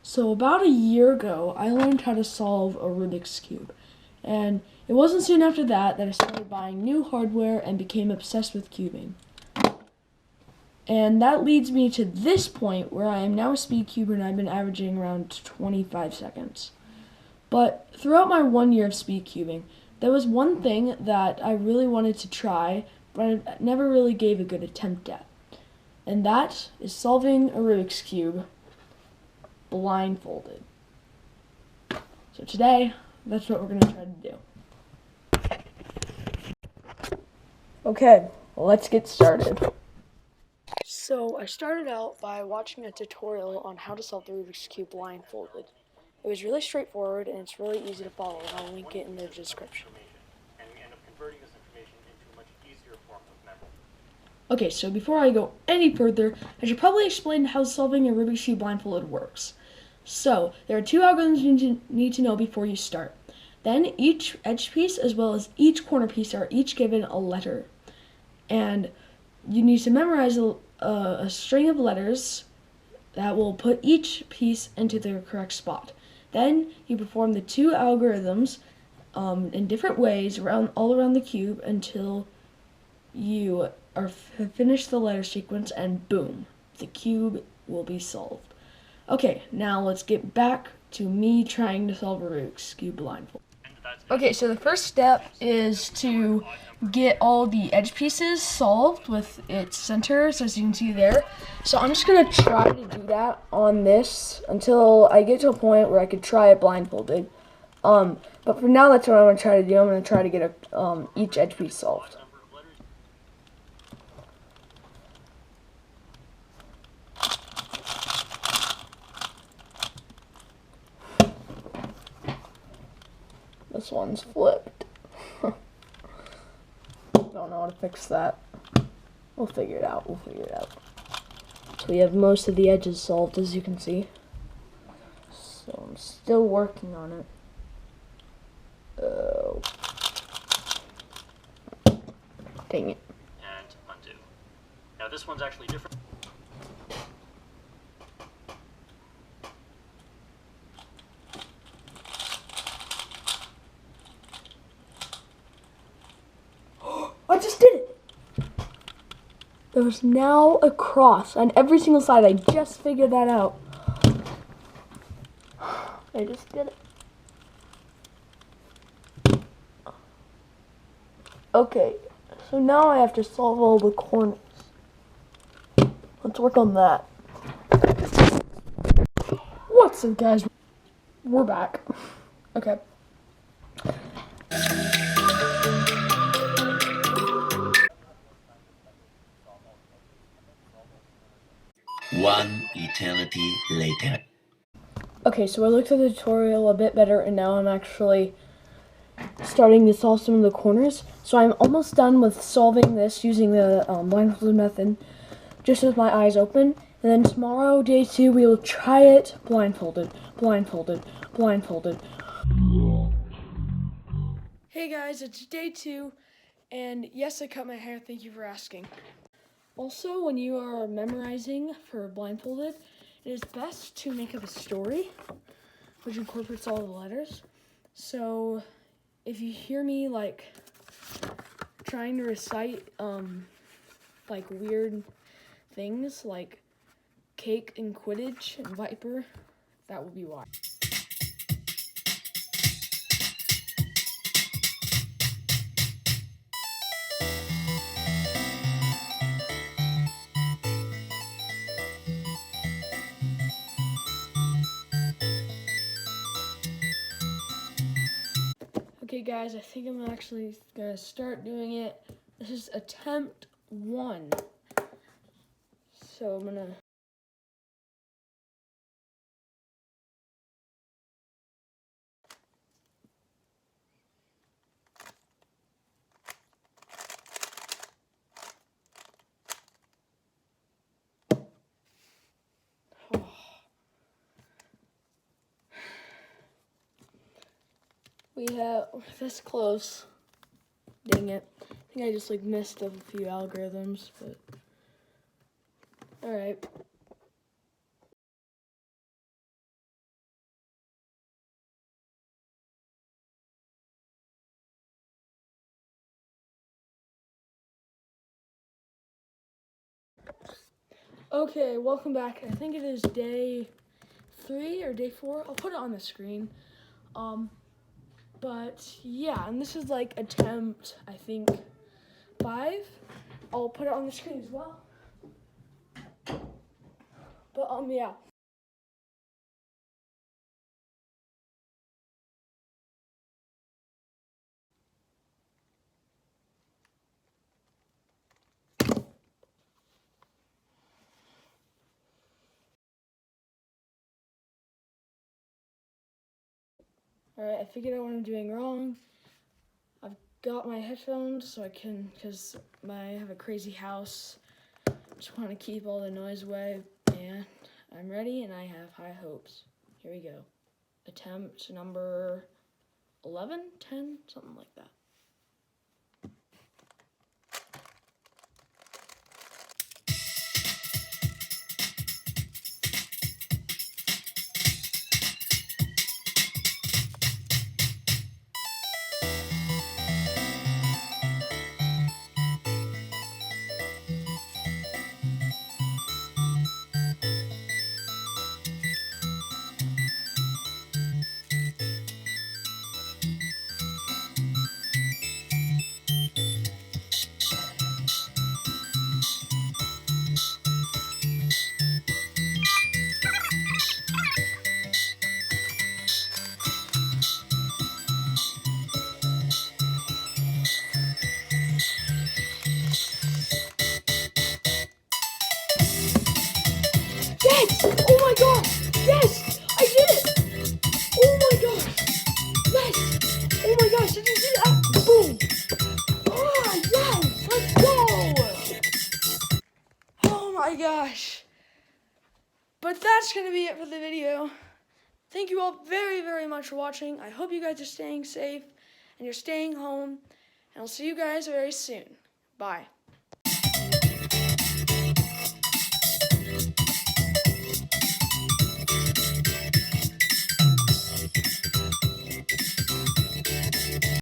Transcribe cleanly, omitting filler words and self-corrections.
So about a year ago, I learned how to solve a Rubik's Cube. And it wasn't soon after that I started buying new hardware and became obsessed with cubing. And that leads me to this point where I am now a speed cuber and I've been averaging around 25 seconds. But throughout my 1 year of speed cubing, there was one thing that I really wanted to try, but I never really gave a good attempt at. And that is solving a Rubik's Cube blindfolded. So today, that's what we're going to try to do. Okay, let's get started. So I started out by watching a tutorial on how to solve the Rubik's Cube blindfolded. It was really straightforward and it's really easy to follow, and I'll link it in the description. And we end up converting this information into a much easier form of memory. Okay, so before I go any further, I should probably explain how solving a Rubik's Cube blindfolded works. So, there are two algorithms you need to know before you start. Then each edge piece as well as each corner piece are each given a letter. And you need to memorize a string of letters that will put each piece into their correct spot. Then you perform the two algorithms in different ways all around the cube until you have finished the letter sequence, and boom, the cube will be solved. Okay, now let's get back to me trying to solve a Rubik's Cube blindfold. Okay, so the first step is to get all the edge pieces solved with its centers, as you can see there. So I'm just going to try to do that on this until I get to a point where I could try it blindfolded. But for now, that's what I'm going to try to do. I'm going to try to get each edge piece solved. This one's flipped. Don't know how to fix that. We'll figure it out. So we have most of the edges solved, as you can see. So I'm still working on it. Oh. Dang it. And undo. Now this one's actually different. I just did it! There's now a cross on every single side. I just figured that out. I just did it. Okay, so now I have to solve all the corners. Let's work on that. What's up, guys? We're back. Okay. One eternity later. Okay, so I looked at the tutorial a bit better, and now I'm actually starting to solve some of the corners. So I'm almost done with solving this using the blindfolded method, just with my eyes open. And then tomorrow, day 2, we will try it blindfolded. Hey guys, it's day 2, and yes, I cut my hair. Thank you for asking. Also, when you are memorizing for blindfolded, it is best to make up a story, which incorporates all the letters. So, if you hear me, like, trying to recite, like, weird things, like cake and Quidditch and Viper, that will be why. Okay guys, I think I'm actually gonna start doing it. This is attempt 1. So I'm gonna... We're this close. Dang it. I think I just like messed up a few algorithms, but alright. Okay, welcome back. I think it is day 3 or day 4. I'll put it on the screen. But yeah, and this is like attempt, I think, 5. I'll put it on the screen as well. But yeah. Alright, I figured out what I'm doing wrong. I've got my headphones so I can, because I have a crazy house. Just want to keep all the noise away, and I'm ready and I have high hopes. Here we go. Attempt number 11, 10, something like that. Yes! Oh my gosh! Yes! I did it! Oh my gosh! Yes! Oh my gosh, did you see that? Boom! Oh yes! Let's go! Oh my gosh. But that's gonna be it for the video. Thank you all very, very much for watching. I hope you guys are staying safe and you're staying home. And I'll see you guys very soon. Bye.